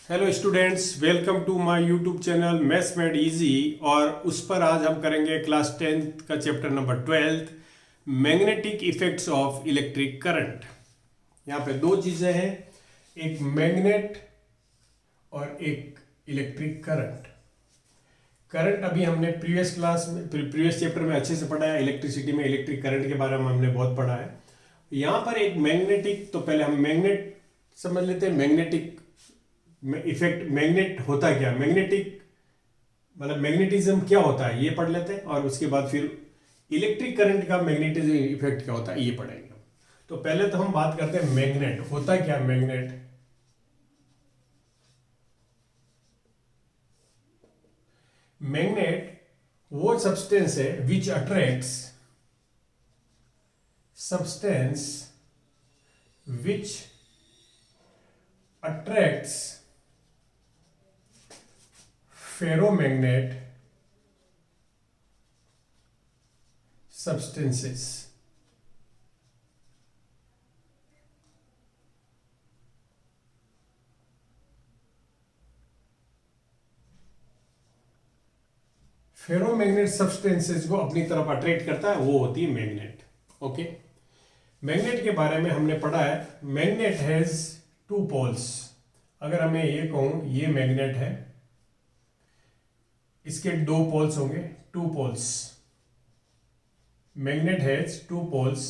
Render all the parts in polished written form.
Hello students, welcome to my YouTube channel maths made easy. और उस पर आज हम करेंगे क्लास 10th का chapter number 12, magnetic effects of electric current. यहाँ पे दो चीज़ें हैं, एक मैग्नेट और एक इलेक्ट्रिक करंट। करंट अभी हमने प्रीवियस क्लास में प्रीवियस चैप्टर में अच्छे से पढ़ा है। इलेक्ट्रिसिटी में इलेक्ट्रिक करंट के बारे में हमने बहुत पढ़ा है। यहाँ पर एक मैग्नेटिक, तो पहले हम मैग्नेट समझ लेते हैं। मैग्नेटिक इफेक्ट, मैग्नेट होता क्या, मैग्नेटिक मतलब मैग्नेटिज्म क्या होता है ये पढ़ लेते हैं, और उसके बाद फिर इलेक्ट्रिक करंट का मैग्नेटिज्म इफेक्ट क्या होता है ये पढ़ेंगे। तो पहले तो हम बात करते हैं मैग्नेट होता क्या। मैग्नेट वो सब्सटेंस है which attracts, substance which attracts ferromagnet substances। Ferromagnet substances को अपनी तरफ अट्रैक्ट करता है, वो होती है मैग्नेट। ओके, मैग्नेट के बारे में हमने पढ़ा है। Magnet has two poles. अगर हमें ये कहूं ये मैग्नेट है, इसके दो पोल्स होंगे, two poles. Magnet has two poles,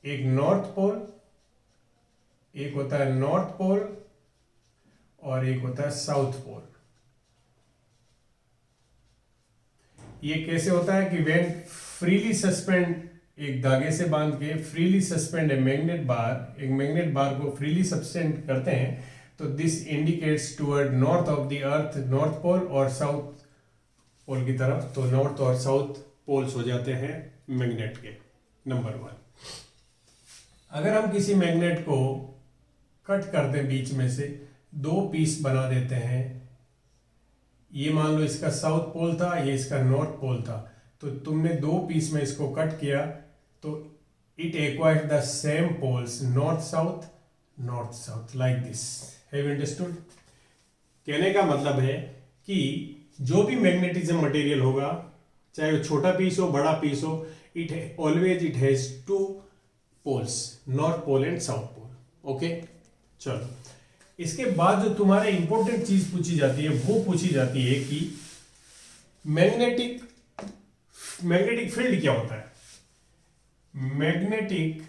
एक नॉर्थ पोल, एक होता है नॉर्थ पोल और एक होता है साउथ पोल। ये कैसे होता है कि व्हेन फ्रीली सस्पेंड, एक धागे से बांध के freely suspend a magnet bar, एक मैग्नेट बार को फ्रीली सस्पेंड करते हैं, तो this indicates toward north of the earth, north pole, और साउथ पोल की तरफ। तो नॉर्थ और साउथ पोल्स हो जाते हैं मैग्नेट के। नंबर 1, अगर हम किसी मैग्नेट को कट कर दें, बीच में से दो पीस बना देते हैं, ये मान लो इसका साउथ पोल था, ये इसका नॉर्थ पोल था, तो तुमने दो पीस में इसको कट किया, तो it acquired the same poles, north south like this. Have you understood? कहने का मतलब है कि जो भी मैग्नेटिज्म मटेरियल होगा, चाहे वो छोटा पीस हो बड़ा पीस हो, it always it has two poles, north pole and south pole. Okay, चलो इसके बाद जो तुम्हारे इंपॉर्टेंट चीज पूछी जाती है वो पूछी जाती है कि मैग्नेटिक फील्ड क्या होता है। मैग्नेटिक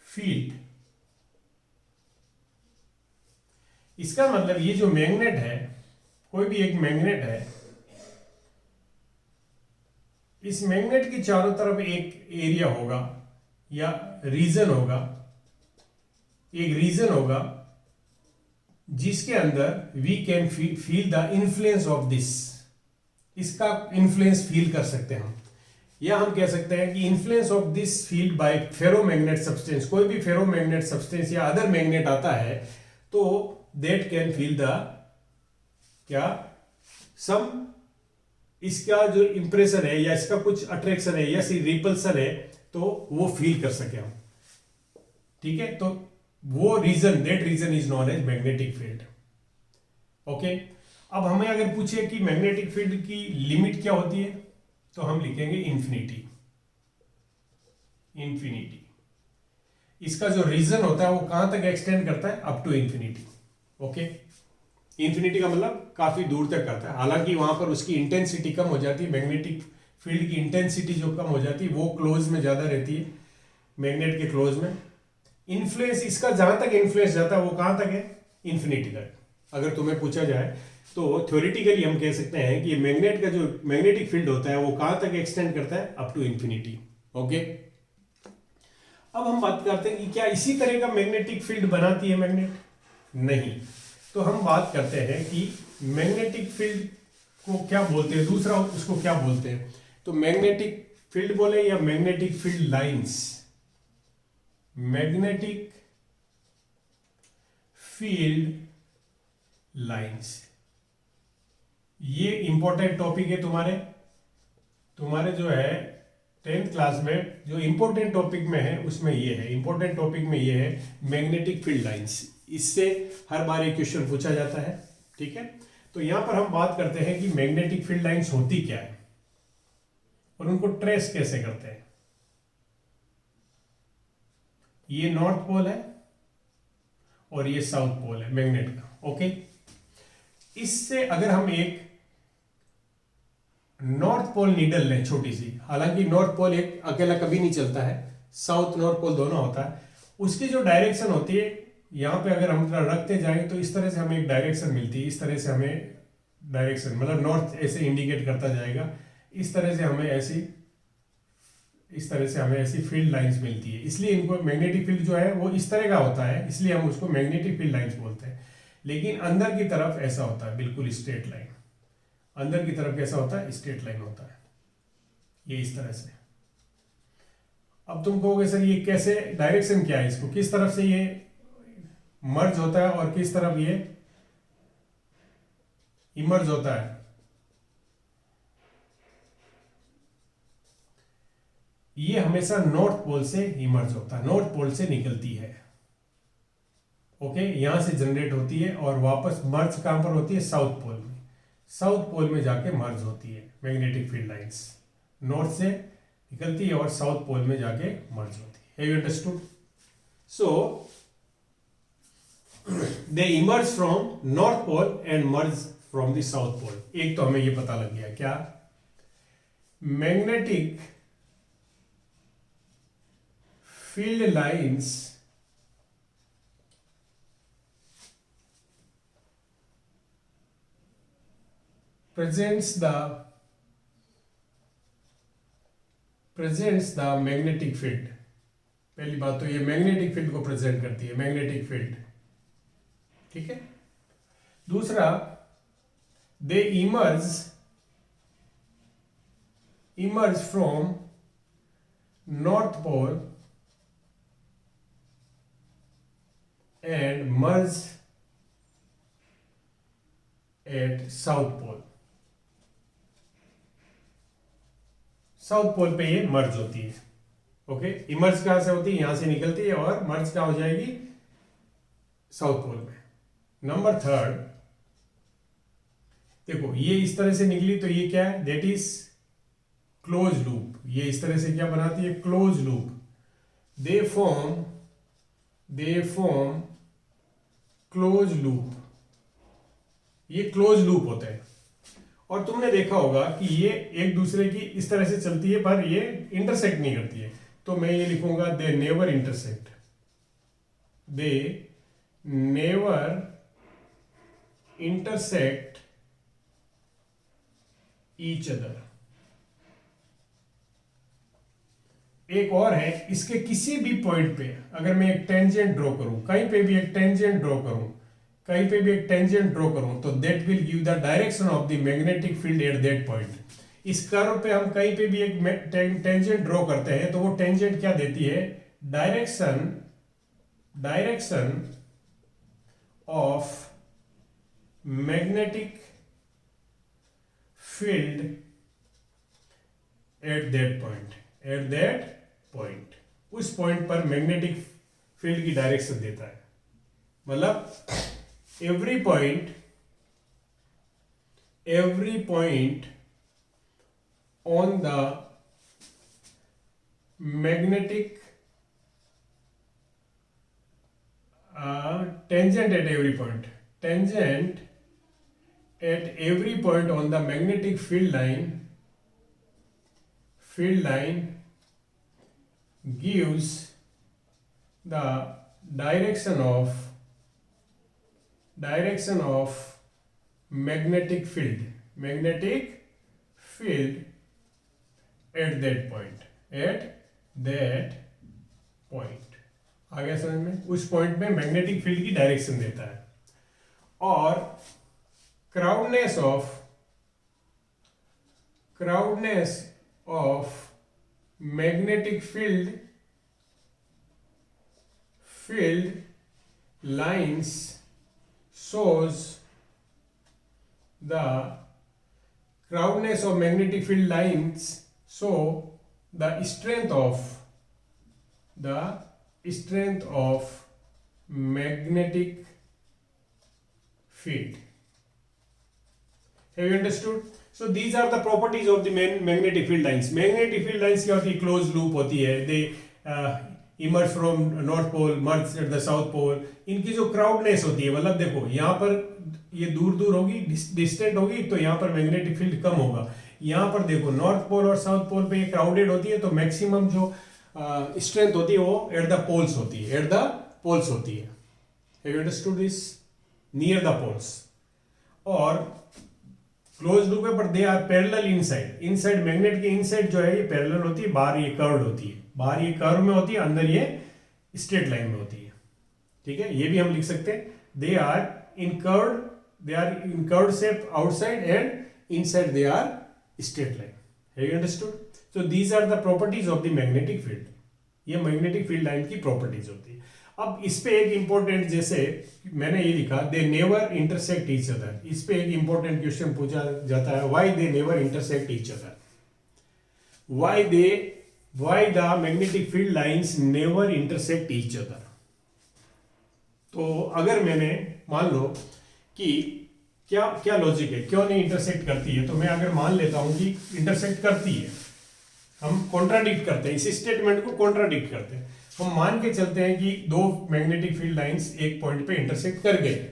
फील्ड, इसका मतलब ये जो मैग्नेट है, कोई भी एक मैग्नेट है, इस मैग्नेट के चारों तरफ एक एरिया होगा या रीजन होगा, एक रीजन होगा जिसके अंदर we can feel the influence of this. इसका इन्फ्लुएंस फील कर सकते हैं हम, या हम कह सकते हैं कि influence of this field by ferromagnet substance. कोई भी फेरोमैग्नेट सब्सटेंस या अदर मैग्नेट आता है तो that can feel the क्या some, इसका जो इंप्रेशन है या इसका कुछ अट्रैक्शन है या रिपल्सन है, तो वो फील कर सके हम। ठीक है, तो वो region, that region is known as magnetic field. Okay, अब हमें अगर पूछे कि मैग्नेटिक फील्ड की लिमिट क्या होती है, तो हम लिखेंगे इंफिनिटी। इसका जो रीजन होता है वो कहां तक एक्सटेंड करता है, up to infinity. Okay, infinity का मतलब काफी दूर तक आता है। हालांकि वहां पर उसकी इंटेंसिटी कम हो जाती है, मैग्नेटिक फील्ड की इंटेंसिटी जो कम हो जाती है वो क्लोज में ज्यादा रहती है, मैग्नेट के क्लोज में। इन्फ्लुएंस, इसका जहां तक इन्फ्लुएंस जाता है वो कहां तक है, इंफिनिटी तक। अगर तुम्हें पूछा जाए तो थ्योरेटिकली हम कह सकते हैं कि मैग्नेट का जो मैग्नेटिक फील्ड होता है वो कहां तक एक्सटेंड करता है, अप टू इंफिनिटी। ओके, अब हम बात करते हैं कि क्या इसी तरह का मैग्नेटिक फील्ड बनाती है मैग्नेट? नहीं। तो हम बात करते हैं कि मैग्नेटिक फील्ड को क्या बोलते हैं, दूसरा उसको क्या बोलते हैं। तो मैग्नेटिक फील्ड बोले या magnetic field lines, magnetic field lines, ये इंपॉर्टेंट टॉपिक है तुम्हारे जो है 10th क्लास में जो इंपॉर्टेंट टॉपिक में है उसमें ये है, इंपॉर्टेंट टॉपिक में ये है मैग्नेटिक फील्ड लाइंस। इससे हर बार एक क्वेश्चन पूछा जाता है, ठीक है। तो यहां पर हम बात करते हैं कि मैग्नेटिक फील्ड लाइंस होती क्या है और उनको ट्रेस कैसे करते हैं। ये नॉर्थ पोल है और ये साउथ पोल है मैग्नेट का, ओके। इससे अगर हम एक नॉर्थ पोल नीडल लें छोटी सी, हालांकि नॉर्थ पोल एक अकेला कभी नहीं चलता है, साउथ नॉर्थ पोल दोनों होता है, उसकी जो डायरेक्शन होती है यहां पे अगर हम रखते जाएं तो इस तरह से हमें एक डायरेक्शन मिलती है, इस तरह से हमें डायरेक्शन मतलब नॉर्थ ऐसे इंडिकेट करता जाएगा, इस तरह से हमें ऐसी फील्ड लाइंस मिलती है। इसलिए इनको मैग्नेटिक फील्ड जो है वो इस तरह का होता है, इसलिए हम उसको मैग्नेटिक फील्ड लाइंस बोलते हैं। लेकिन अंदर की तरफ ऐसा होता है, बिल्कुल स्ट्रेट लाइन, अंदर की तरफ कैसा होता है, स्ट्रेट लाइन होता है, ये इस तरह से। अब तुम कहोगे सर ये कैसे, डायरेक्शन क्या है, इसको किस तरफ से ये मर्ज होता है और किस तरफ ये इमर्ज होता है। ये हमेशा नॉर्थ पोल से इमर्ज होता है, नॉर्थ पोल से निकलती है, ओके, यहां से जनरेट होती है और वापस मर्ज कहां पर होती है, साउथ पोल में, साउथ पोल में जाके मर्ज होती है। मैग्नेटिक फील्ड लाइंस नॉर्थ से निकलती है और साउथ पोल में जाके मर्ज होती है। Have you understood? So they emerge from north pole and merge from the south pole. एक तो हमें ये पता लग गया, क्या magnetic field lines presents the magnetic field. पहली बात तो ये मैग्नेटिक फील्ड को प्रेजेंट करती है, मैग्नेटिक फील्ड, ठीक है। दूसरा, they emerge from north pole and merge at south pole. South pole पे ये मर्ज होती है, ओके। इमर्ज कहां से होती है, यहां से निकलती है और मर्ज कहां हो जाएगी, साउथ पोल में। नंबर थर्ड, देखो ये इस तरह से निकली तो ये क्या है, दैट इज क्लोज लूप। ये इस तरह से क्या बनाती है, close loop. They form close loop, ये क्लोज लूप होते हैं। और तुमने देखा होगा कि ये एक दूसरे की इस तरह से चलती है पर ये इंटरसेक्ट नहीं करती है, तो मैं ये लिखूंगा they never intersect, they never intersect each other. एक और है, इसके किसी भी पॉइंट पे अगर मैं एक टेंजेंट ड्रॉ करूं, कहीं पे भी एक टेंजेंट ड्रॉ करूं, कहीं पे भी एक टेंजेंट ड्रॉ करूं, तो that will give the direction of the magnetic field at that point. इस कर्व पे हम कहीं पे भी एक टेंजेंट ड्रॉ करते हैं तो वो टेंजेंट क्या देती है, direction of magnetic field at that point, उस पॉइंट पर मैग्नेटिक फील्ड की डायरेक्शन देता है। मतलब every point on the magnetic tangent at every point on the magnetic field line gives the direction of magnetic field at that point, आ गया समझ में? उस पॉइंट में मैग्नेटिक फील्ड की डायरेक्शन देता है। और crowdness of magnetic field lines shows the crowdness of magnetic field lines show the strength of magnetic field. Have you understood? So these are the properties of the magnetic field lines. Magnetic field lines क्या होती है? Closed loop होती है. They emerge from north pole, merge at the south pole. इनकी जो crowdness होती है, मतलब देखो यहाँ पर ये दूर दूर होगी, distant होगी, तो यहाँ पर magnetic field कम होगा. यहाँ पर देखो नॉर्थ पोल और साउथ पोल पे ये क्राउडेड होती है, तो मैक्सिमम जो स्ट्रेंथ होती है वो एट द पोल्स होती है, एट द पोल्स होती है. Have you understood this? Near the poles. और क्लोज लूप है, पर they are parallel inside. Inside magnet के इनसाइड जो है ये पैरेलल होती है, बाहर ये कर्व्ड होती है. बाहर ये कर्व में होती है, अंदर ये स्ट्रेट लाइन में होती है. ठीक है, ये भी हम लिख सकते हैं. They are in curved shape outside and inside they are straight line. Have you understood? So these are the properties of the magnetic field. ये magnetic field line की properties होती है. अब इस पे एक important, जैसे मैंने ये लिखा they never intersect each other. इस पे एक important question पूछा जाता है, why they never intersect each other? Why the magnetic field lines never intersect each other? तो अगर मैंने मान लो कि क्या लॉजिक है, क्यों नहीं इंटरसेक्ट करती है, तो मैं अगर मान लेता हूं कि इंटरसेक्ट करती है, हम कॉन्ट्राडिक्ट करते हैं, इस स्टेटमेंट को कॉन्ट्राडिक्ट करते हैं. हम मान के चलते हैं कि दो मैग्नेटिक फील्ड लाइंस एक पॉइंट पे इंटरसेक्ट कर गए.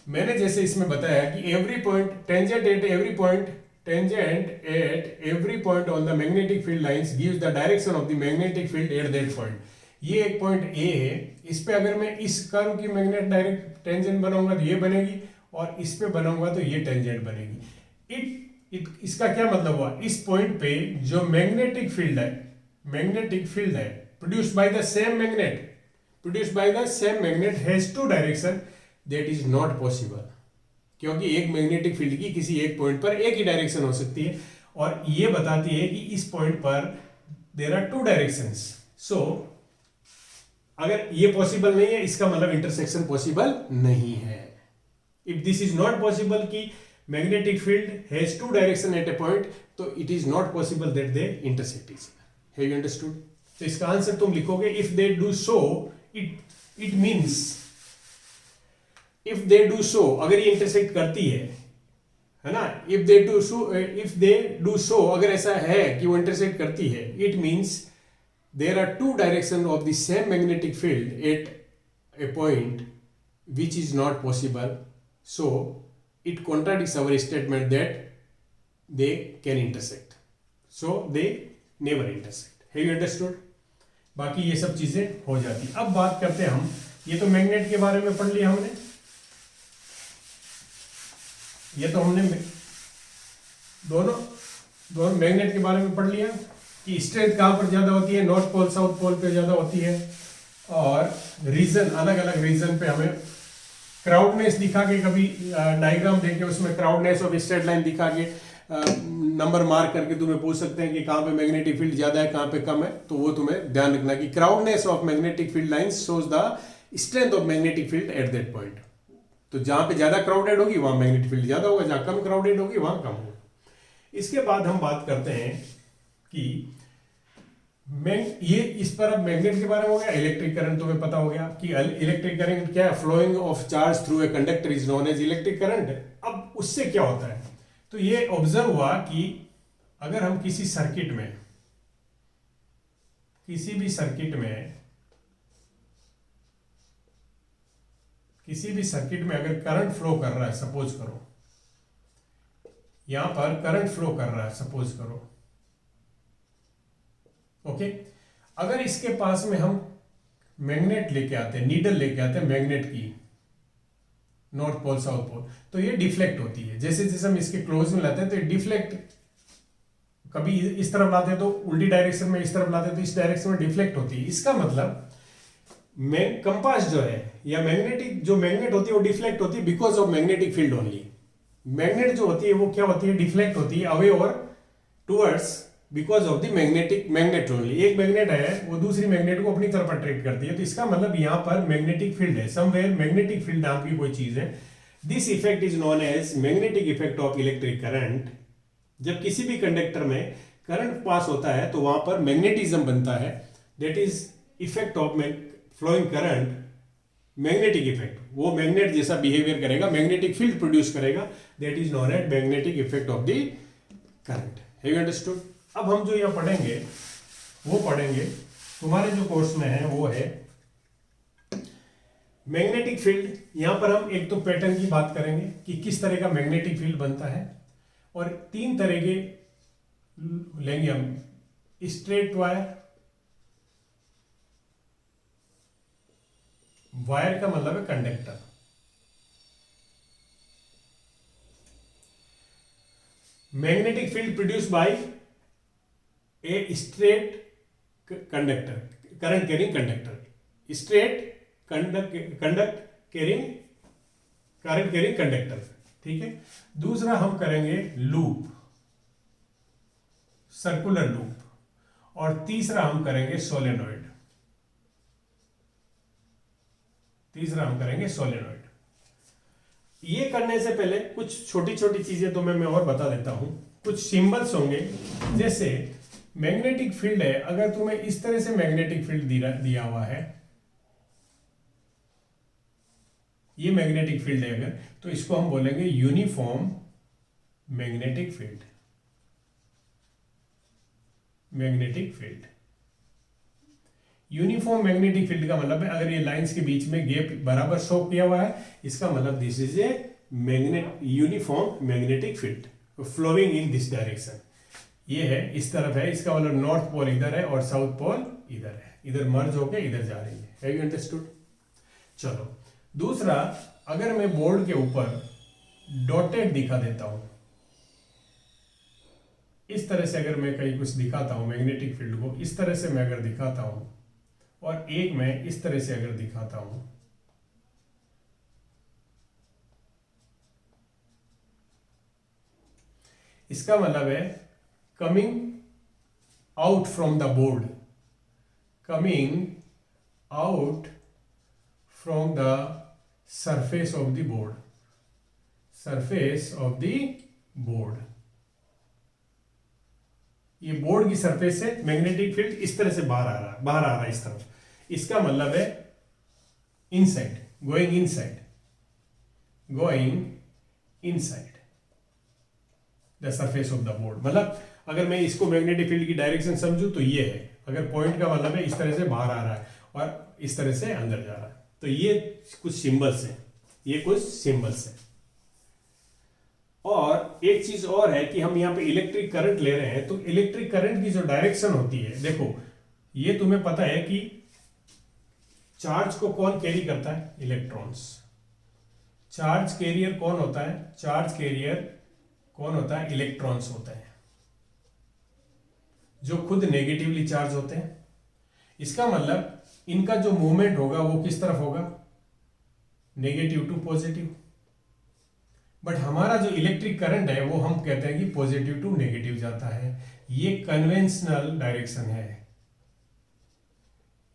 मैंने जैसे इसमें बताया कि every point tangent at every point on the magnetic field lines gives the direction of the magnetic field at that point. ये एक पॉइंट ए है, इस पे अगर मैं इस कर्व की मैग्नेट डायरेक्ट टेंजेंट बनाऊंगा तो ये बनेगी, और इस पे बनाऊंगा तो ये टेंजेंट बनेगी. इसका क्या मतलब हुआ? इस पॉइंट पे जो मैग्नेटिक फील्ड है produced by the same magnet has two direction. That is not possible, क्योंकि एक मैग्नेटिक फील्ड की किसी एक पॉइंट पर एक ही डायरेक्शन हो सकती है, और ये बताती है कि इस पॉइंट पर देयर आर टू डायरेक्शंस. सो अगर ये पॉसिबल नहीं है, इसका मतलब इंटरसेक्शन पॉसिबल नहीं है. If this is not possible कि magnetic field has two direction at a point, तो it is not possible that they intersect each other. Have you understood? तो इसका आंसर तुम लिखोगे if they do so, it means if they do so, अगर ये intersect करती है ना, if they do so, अगर ऐसा है कि वो intersect करती है, it means there are two directions of the same magnetic field at a point which is not possible. So it contradicts our statement that they can intersect. So they never intersect. Have you understood? बाकी ये सब चीजें हो जाती. अब बात करते हैं हम, ये तो मैग्नेट के बारे में पढ़ लिया हमने, ये तो हमने दोनों मैग्नेट के बारे में पढ़ लिया कि स्ट्रेंथ कहाँ पर ज्यादा होती है, नॉर्थ पोल साउथ पोल पे ज्यादा होती है, और रीजन अलग अलग रीजन पे हमें क्राउडनेस दिखा के, कभी डायग्राम देके उसमें क्राउडनेस ऑफ स्ट्रेट लाइन दिखा के नंबर मार्क करके तुम्हें पूछ सकते हैं कि कहाँ पे मैग्नेटिक फील्ड ज्यादा है कहाँ पे कम है. तो वो तुम्हें ध्यान रखना कि crowdness of magnetic field lines shows the strength of magnetic field at that point. तो जहां पे ज्यादा क्राउडेड होगी वहां मैग्नेटिक फील्ड ज्यादा होगा, जहां कम क्राउडेड होगी वहां कम होगा. इसके बाद हम बात करते हैं कि ये इस पर अब मैग्नेट के बारे में हो गया. इलेक्ट्रिक करंट तुम्हें पता हो गया कि इलेक्ट्रिक करंट क्या है, flowing of charge through a conductor is known as electric current. अब उससे क्या होता है, तो ये ऑब्जर्व हुआ कि अगर हम किसी भी सर्किट में अगर करंट फ्लो कर रहा है, सपोज करो यहां पर करंट फ्लो कर रहा है, सपोज करो, ओके. अगर इसके पास में हम मैग्नेट लेके आते हैं, नीडल लेके आते हैं मैग्नेट की, नॉर्थ पोल साउथ पोल, तो ये डिफ्लेक्ट होती है. जैसे जैसे हम इसके क्लोज में लाते हैं तो ये डिफ्लेक्ट, कभी इस तरफ लाते हैं तो उल्टी डायरेक्शन में, इस तरफ लाते हैं तो इस डायरेक्शन में डिफ्लेक्ट होती है. इसका मतलब कंपास जो है या जो मैग्नेट होती है वो डिफ्लेक्ट होती है because of magnetic field only. Magnet जो होती है वो क्या होती है, डिफ्लेक्ट होती है अवे और towards because of the magnet only. एक मैग्नेट है वो दूसरी मैग्नेट को अपनी तरफ अट्रैक्ट करती है. तो इसका मतलब यहाँ पर मैग्नेटिक फील्ड है, समवेयर मैग्नेटिक फील्ड नाम की कोई चीज है. This effect is known as magnetic effect of electric current. जब किसी भी कंडक्टर में करंट पास होता है तो वहां पर मैग्नेटिज्म बनता है. That is effect of flowing current magnetic effect, वो मैग्नेट जैसा बिहेवियर करेगा, मैग्नेटिक फील्ड प्रोड्यूस करेगा, that is known as magnetic effect of the current. Have you understood? अब हम जो यहाँ पढ़ेंगे वो पढ़ेंगे, तुम्हारे जो कोर्स में है वो है मैग्नेटिक फील्ड। यहां पर हम एक तो पैटर्न की बात करेंगे कि किस तरह का मैग्नेटिक फील्ड बनता है, और 3 तरह के लेंगे हम, स्ट्रेट वायर, वायर का मतलब है conductor, magnetic field produce by a straight conductor, current carrying conductor, straight conduct carrying, current carrying conductor, ठीक है। दूसरा हम करेंगे लूप, सर्कुलर लूप, और तीसरा हम करेंगे सोलेनॉइड, तीसरा हम करेंगे सोलेनॉइड। ये करने से पहले कुछ छोटी छोटी चीजें तो मैं और बता देता हूं, कुछ सिंबल्स होंगे, जैसे मैग्नेटिक फील्ड है, अगर तुम्हें इस तरह से मैग्नेटिक फील्ड दिया हुआ है, ये मैग्नेटिक फील्ड है अगर, तो इसको हम बोलेंगे uniform magnetic field, magnetic field. Uniform magnetic field का मतलब है अगर ये लाइंस के बीच में गैप बराबर शो किया हुआ है, इसका मतलब this is a uniform magnetic field flowing in this direction. ये है, इस तरफ है, इसका मतलब नॉर्थ पोल इधर है और साउथ पोल इधर है, इधर मर्ज होकर इधर जा रही है। Have you understood? चलो दूसरा, अगर मैं बोर्ड के ऊपर डॉटेड दिखा देता हूं, इस तरह से अगर मैं कहीं कुछ दिखाता हूं मैग्नेटिक फील्ड को, इस तरह से मैं अगर दिखाता हूं, और एक मैं इस तरह से अगर दिखाता हूं, इसका मतलब है coming out from the board, coming out from the surface of the board, surface of the board, ये बोर्ड की सरफेस से मैग्नेटिक फील्ड इस तरह से बाहर आ रहा है इस तरफ, इसका मतलब है inside, going inside, going inside the surface of the board. मतलब अगर मैं इसको मैग्नेटिक फील्ड की डायरेक्शन समझूं तो ये है, अगर पॉइंट का मतलब है इस तरह से बाहर आ रहा है और इस तरह से अंदर जा रहा है, तो ये कुछ सिंबल्स हैं, ये कुछ सिंबल्स हैं। और एक चीज और है कि हम यहाँ पे इलेक्ट्रिक करंट ले रहे हैं, तो इलेक्ट्रिक करंट की जो डायरेक्शन होती है, देखो ये तुम्हें पता है कि चार्ज को कौन कैरी करता है? इलेक्ट्रॉन्स। चार्ज कैरियर कौन होता है? चार्ज कैरियर कौन होता है? इलेक्ट्रॉन्स होते हैं, जो खुद नेगेटिवली चार्ज होते हैं। इसका मतलब इनका जो मूवमेंट होगा वो किस तरफ होगा? Negative to positive. बट हमारा जो इलेक्ट्रिक करंट है वो हम कहते हैं कि पॉजिटिव टू नेगेटिव जाता है। ये कन्वेंशनल डायरेक्शन है,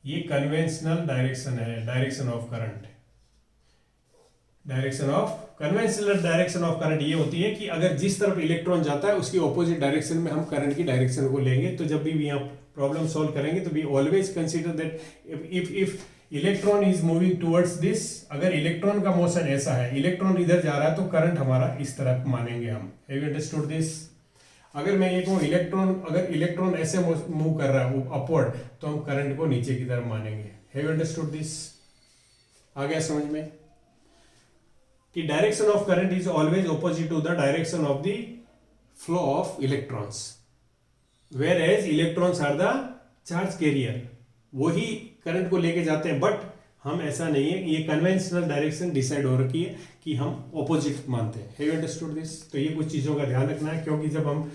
ये कन्वेंशनल डायरेक्शन है, direction of current. Direction of conventional direction of current ये होती है कि अगर जिस तरफ इलेक्ट्रॉन जाता है उसकी ऑपोजिट डायरेक्शन में हम करंट की डायरेक्शन को लेंगे। तो जब भी यहाँ प्रॉब्लम सॉल्व करेंगे तो we always consider that if electron is moving towards this, अगर इलेक्ट्रॉन का मोशन ऐसा है, इलेक्ट्रॉन इधर जा रहा है, तो करंट हमारा इस तरफ मानेंगे हम। Have you understood this? अगर मैं ये कहूँ अगर इलेक्ट्रॉन ऐसे मूव कर रहा है अपवर्ड, तो हम करंट को नीचे की तरफ मानेंगे। Have you understood this? आ गया समझ में कि direction of current is always opposite to the direction of the flow of electrons, whereas electrons are the charge carrier. वही करंट को लेके जाते हैं, बट हम ऐसा नहीं है, ये कन्वेंशनल डायरेक्शन डिसाइड हो रखी है कि हम ऑपोजिट मानते हैं। Have you understood this? तो ये कुछ चीजों का ध्यान रखना है, क्योंकि जब हम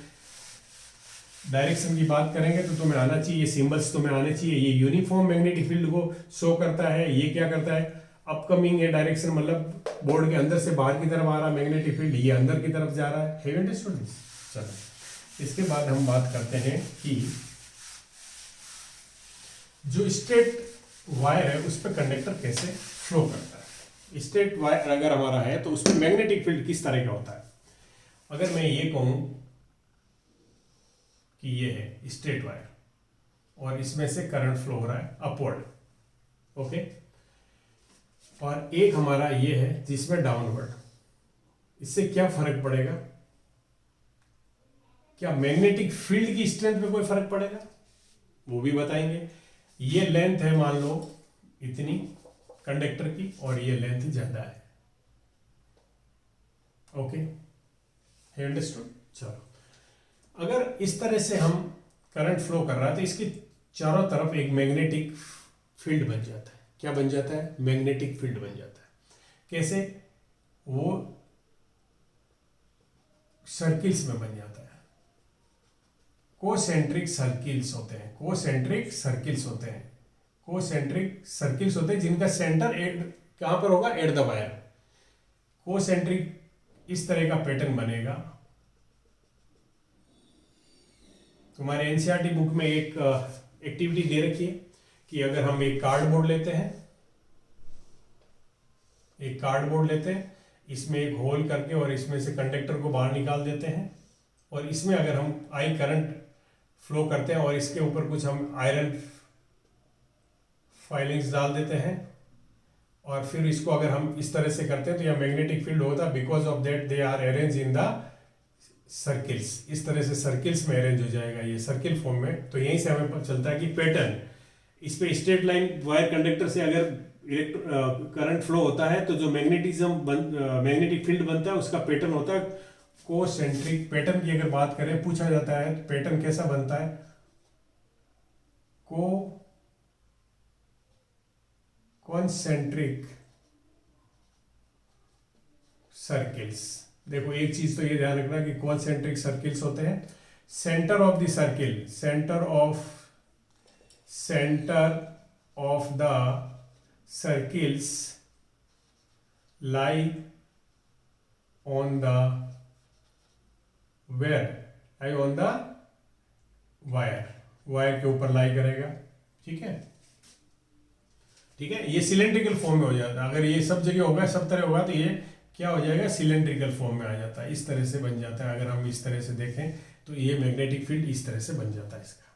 डायरेक्शन की बात करेंगे तो तुम्हें आना चाहिए, ये सिंबल्स तुम्हें आने चाहिए। ये यूनिफॉर्म मैग्नेटिक फील्ड को शो करता है। ये क्या करता है? अपकमिंग है डायरेक्शन, मतलब बोर्ड के अंदर से बाहर की तरफ आ रहा मैग्नेटिक फील्ड, ये अंदर की तरफ जा रहा है। Have you understood this? चलो इसके बाद हम बात करते हैं कि जो स्ट्रेट वायर है उस पर कंडक्टर कैसे फ्लो करता है। स्ट्रेट वायर अगर हमारा है तो उसमें मैग्नेटिक फील्ड किस तरह का होता है? अगर मैं ये कहूं कि ये है स्ट्रेट वायर और इसमें से करंट फ्लो हो रहा है अपवर्ड, ओके, और एक हमारा ये है जिसमें डाउनवर्ड। इससे क्या फर्क पड़ेगा? क्या मैग्नेटिक फील्ड की स्ट्रेंथ में कोई फर्क पड़ेगा? वो भी बताएंगे। ये लेंथ है मान लो इतनी कंडक्टर की, और ये लेंथ ज्यादा है। ओके, है अंडरस्टूड? चलो, अगर इस तरह से हम करंट फ्लो कर रहा है तो इसके चारों तरफ एक मैग्नेटिक फील्ड बन जाता है। क्या बन जाता है? मैग्नेटिक फील्ड बन जाता है। कैसे? वो सर्किल्स में बन जाता है। कोसेंट्रिक सर्किल्स होते हैं, कोसेंट्रिक सर्किल्स होते हैं, कोसेंट्रिक सर्किल्स होते हैं जिनका सेंटर कहां पर होगा? At the wire. कोसेंट्रिक इस तरह का पैटर्न बनेगा। तुम्हारे एनसीईआरटी बुक में एक एक्टिविटी दे रखी है कि अगर हम एक कार्डबोर्ड लेते हैं, एक कार्डबोर्ड लेते हैं, इसमें एक होल करके और इसमें से कंडक्टर को बाहर निकाल देते हैं, और इसमें अगर हम आई करंट फ्लो करते हैं और इसके ऊपर कुछ हम आयरन फाइलिंग्स डाल देते हैं, और फिर इसको अगर हम इस तरह से करते हैं तो यह मैग्नेटिक फील्ड होता है। Because of that they are arrange in the circles. इस तरह से सर्किल्स में अरेंज हो जाएगा ये सर्किल फॉर्म में। तो यहीं से हमें पता चलता है कि पैटर्न, इस पे स्ट्रेट लाइन वायर कंडक्टर से अगर करंट फ्लो होता है तो जो मैग्नेटिक फील्ड बनता है उसका पैटर्न होता है कोसेंट्रिक। पैटर्न की अगर बात करें, पूछा जाता है पैटर्न कैसा बनता है? Concentric circles. देखो एक चीज तो ये ध्यान रखना कि कॉन्सेंट्रिक सर्किल्स होते हैं, centre of the circle, centre of the circles lie on the wire के ऊपर लाई करेगा। ठीक है, ठीक है। ये सिलेंड्रिकल फॉर्म में हो जाता है। अगर ये सब जगह होगा, सब तरह होगा, तो ये क्या हो जाएगा? सिलेंड्रिकल फॉर्म में आ जाता है। इस तरह से बन जाता है। अगर हम इस तरह से देखें तो ये मैग्नेटिक फील्ड इस तरह से बन जाता है इसका।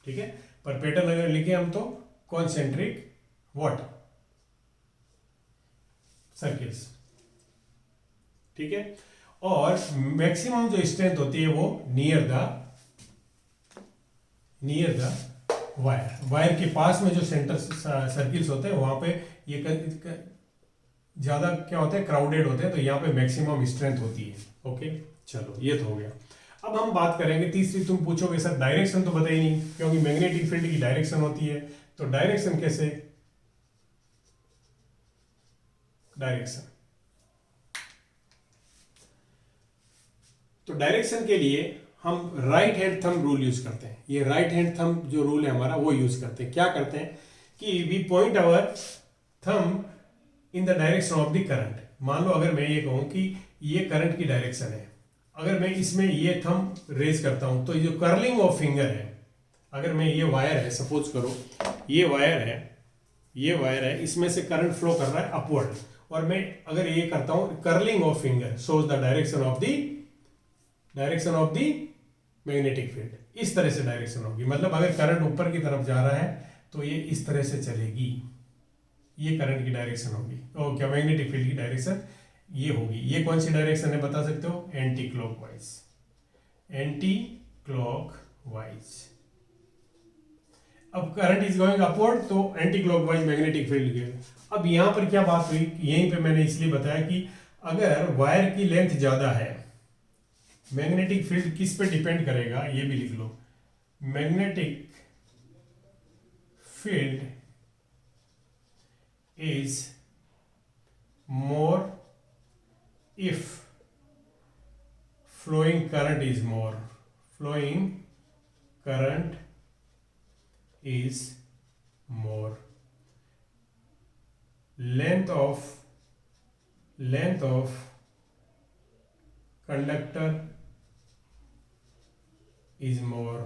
ठीक है, पर पैटर्न अगर लिखे हम तो कॉन्सेंट्रिक सर्किल्स। ठीक है, और मैक्सिमम जो स्ट्रेंथ होती है वो नियर द वायर के पास में जो सेंटर सर्किल्स होते हैं वहां पे ये ज्यादा क्या होते हैं? क्राउडेड होते हैं, तो यहाँ पे मैक्सिमम स्ट्रेंथ होती है। ओके, चलो ये तो हो गया। अब हम बात करेंगे तीसरी। तुम पूछोगे सर डायरेक्शन तो बताई नहीं, क्योंकि मैग्नेटिक फील्ड की डायरेक्शन होती है। तो डायरेक्शन कैसे? तो डायरेक्शन के लिए हम right hand thumb rule use करते हैं। ये राइट हैंड थंब जो रूल है हमारा वो यूज करते हैं। क्या करते हैं कि we point our thumb in the direction of the current. मान लो अगर मैं ये कहूं कि ये करंट की डायरेक्शन है, अगर मैं इसमें ये थंब रेज करता हूं तो ये जो कर्लिंग ऑफ फिंगर है, अगर मैं ये वायर है, सपोज करो ये वायर है, इसमें से करंट फ्लो कर रहा है अपवर्ड, और मैं अगर ये करता हूं curling of finger shows the direction of the magnetic field. इस तरह से डायरेक्शन होगी। मतलब अगर करंट ऊपर की तरफ जा रहा है तो ये इस तरह से चलेगी, ये करंट की डायरेक्शन होगी। और क्या मैग्नेटिक फील्ड की डायरेक्शन ये होगी। ये कौन सी डायरेक्शन है बता सकते हो? Anti clockwise. अब करंट इज गोइंग अपवर्ड, तो एंटी क्लॉकवाइज मैग्नेटिक फील्ड के। अब यहां पर क्या बात हुई, यहीं पे मैंने इसलिए बताया कि अगर वायर की लेंथ ज्यादा है, मैग्नेटिक फील्ड किस पे डिपेंड करेगा ये भी लिख लो। Magnetic field is more if flowing current is more. Flowing current is more. Length of conductor is more.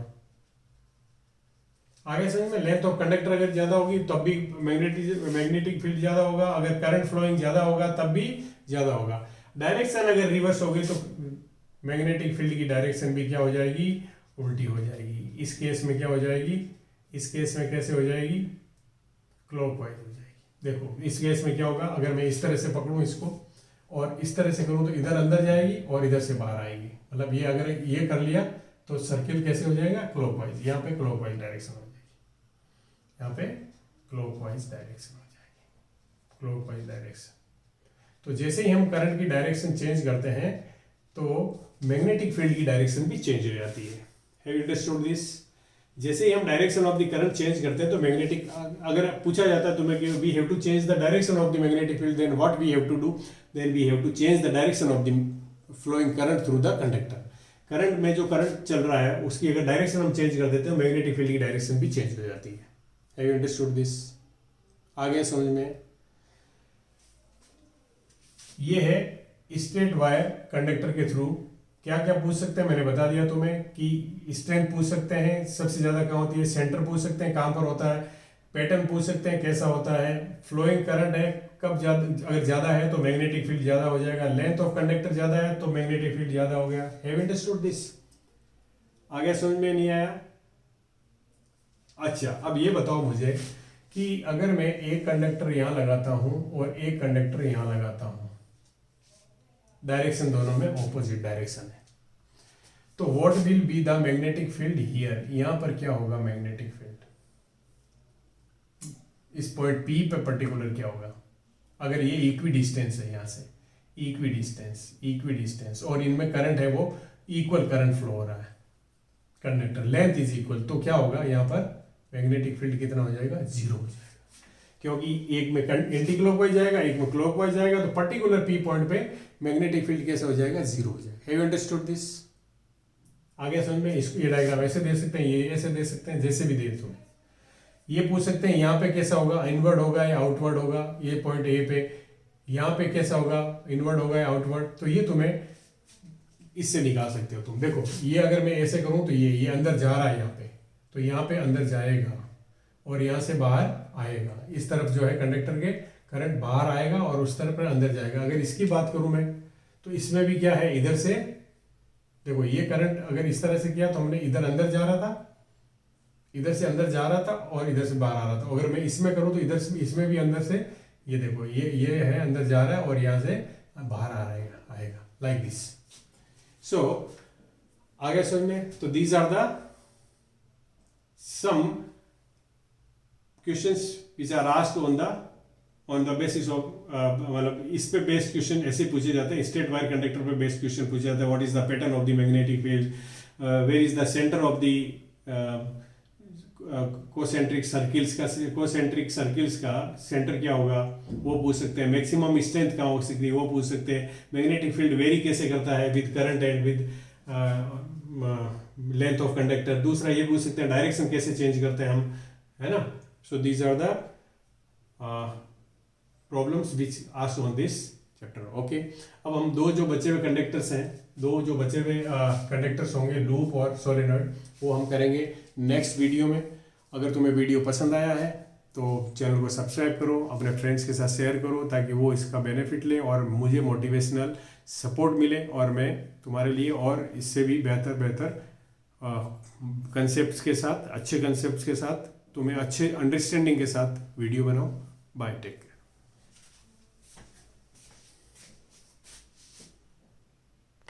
आगे समझ में? लेंथ ऑफ कंडक्टर अगर ज्यादा होगी तब भी मैग्नेटिक फील्ड ज्यादा होगा, अगर करंट फ्लोइंग ज्यादा होगा तब भी ज्यादा होगा। डायरेक्शन अगर रिवर्स होगी तो मैग्नेटिक फील्ड की डायरेक्शन भी क्या हो जाएगी? उल्टी हो जाएगी। इस केस में क्या हो जाएगी? इस केस में कैसे हो जाएगी? क्लॉकवाइज हो जाएगी। देखो इस केस में क्या होगा, अगर मैं इस तरह से पकड़ूं इसको और इस तरह से करूं तो इधर अंदर जाएगी और इधर से बाहर आएगी। मतलब ये अगर ये कर लिया तो सर्किल कैसे हो जाएगा, क्लॉकवाइज। यहाँ पे क्लॉकवाइज डायरेक्शन हो जाएगी, यहाँ पे क्लॉकवाइज डायरेक्शन हो जाएगी, क्लॉकवाइज डायरेक्शन। तो जैसे ही हम करंट की डायरेक्शन चेंज करते हैं तो मैग्नेटिक फील्ड की डायरेक्शन भी चेंज हो जाती है। Have you understood this? जैसे ही हम direction of the current change करते हैं तो मैग्नेटिक, अगर पूछा जाता है तुम्हें कि we have to change the direction of the magnetic field, then what we have to do, then we have to change the direction of the flowing current through the conductor. Current में जो current चल रहा है उसकी अगर direction हम change कर देते हैं मैग्नेटिक फील्ड की डायरेक्शन भी चेंज हो जाती है। Have you understood this? आ गया समझ में? ये है स्ट्रेट वायर कंडक्टर के थ्रू क्या क्या पूछ सकते हैं, मैंने बता दिया तुम्हें कि स्ट्रेंथ पूछ सकते हैं, सबसे ज्यादा कहाँ होती है, सेंटर पूछ सकते हैं कहाँ पर होता है, पैटर्न पूछ सकते हैं कैसा होता है, फ्लोइंग करंट है कब ज्यादा, अगर ज्यादा है तो मैग्नेटिक फील्ड ज्यादा हो जाएगा, लेंथ ऑफ कंडक्टर ज्यादा है तो मैग्नेटिक फील्ड ज्यादा हो गया। Have understood this? आगे समझ में नहीं आया? अच्छा, अब ये बताओ मुझे कि अगर मैं एक कंडक्टर यहां लगाता हूं और एक कंडक्टर यहां लगाता हूं, डायरेक्शन दोनों में ऑपोजिट डायरेक्शन है, तो what will be the magnetic field here? यहां पर क्या होगा मैग्नेटिक फील्ड? इस पॉइंट P पे पर्टिकुलर क्या होगा? अगर ये इक्वी डिस्टेंस है, यहां से इक्वी डिस्टेंस और इनमें करंट है वो इक्वल करंट फ्लो हो रहा है, कंडक्टर लेंथ इज इक्वल, तो क्या होगा यहाँ पर मैग्नेटिक फील्ड कितना हो जाएगा? 0 हो जाएगा, क्योंकि एक में एंटी क्लॉकवाइज जाएगा एक में क्लॉकवाइज जाएगा, तो पर्टिकुलर P पॉइंट पे मैग्नेटिक फील्ड कैसे हो जाएगा? 0 हो जाएगा। Have you understood this? आगे समझ में? इसको ये डायग्राम ऐसे दे सकते हैं, ये ऐसे दे सकते हैं, जैसे भी दे तुम्हें। ये पूछ सकते हैं यहाँ पे कैसा होगा, इनवर्ड होगा या आउटवर्ड होगा, ये पॉइंट ए पे, यहाँ पे कैसा होगा, इनवर्ड होगा या आउटवर्ड, तो ये तुम्हें इससे निकाल सकते हो तुम। देखो ये अगर मैं ऐसे करूँ तो ये अंदर जा रहा है यहाँ पे, तो यहाँ पे अंदर जाएगा और यहाँ से बाहर आएगा, इस तरफ जो है कंडक्टर के करंट बाहर आएगा और उस तरफ पर अंदर जाएगा। अगर इसकी बात करूं मैं तो इसमें भी क्या है, इधर से देखो ये करंट अगर इस तरह से किया तो हमने इधर अंदर जा रहा था, इधर से अंदर जा रहा था और इधर से बाहर आ रहा था। अगर मैं इसमें करूं तो इधर से, इसमें भी अंदर से, ये देखो ये है अंदर जा रहा है और यहाँ से बाहर आ रहेगा, आएगा लाइक दिस। सो आगे समझ में? तो these are the some questions which are asked on the basis of, मतलब इस पे बेस्ड क्वेश्चन ऐसे पूछे जाते हैं, स्ट्रेट वायर कंडक्टर पे बेस्ड क्वेश्चन पूछे जाते हैं। What is the pattern of the magnetic field, where is the centre of the concentric circles का सेंटर क्या होगा वो पूछ सकते हैं। मैक्सिमम स्ट्रेंथ कहाँ हो सकती है वो पूछ सकते हैं। मैग्नेटिक फील्ड वेरी कैसे करता है with current and with length of conductor. दूसरा ये पूछ सकते हैं डायरेक्शन कैसे चेंज करते हैं हम, है ना। So these are the problems which asked on this chapter. Okay, अब हम दो जो बचे हुए कंडक्टर्स होंगे, लूप और सोलेनॉइड, वो हम करेंगे नेक्स्ट वीडियो में। अगर तुम्हें वीडियो पसंद आया है तो चैनल को सब्सक्राइब करो, अपने फ्रेंड्स के साथ शेयर करो ताकि वो इसका बेनिफिट लें और मुझे मोटिवेशनल सपोर्ट मिले और मैं तुम्हारे लिए और इससे भी बेहतर कंसेप्ट्स के साथ, अच्छे कंसेप्ट्स के साथ, तुम्हें अच्छे अंडरस्टैंडिंग के साथ वीडियो बनाओ। Bye, take care.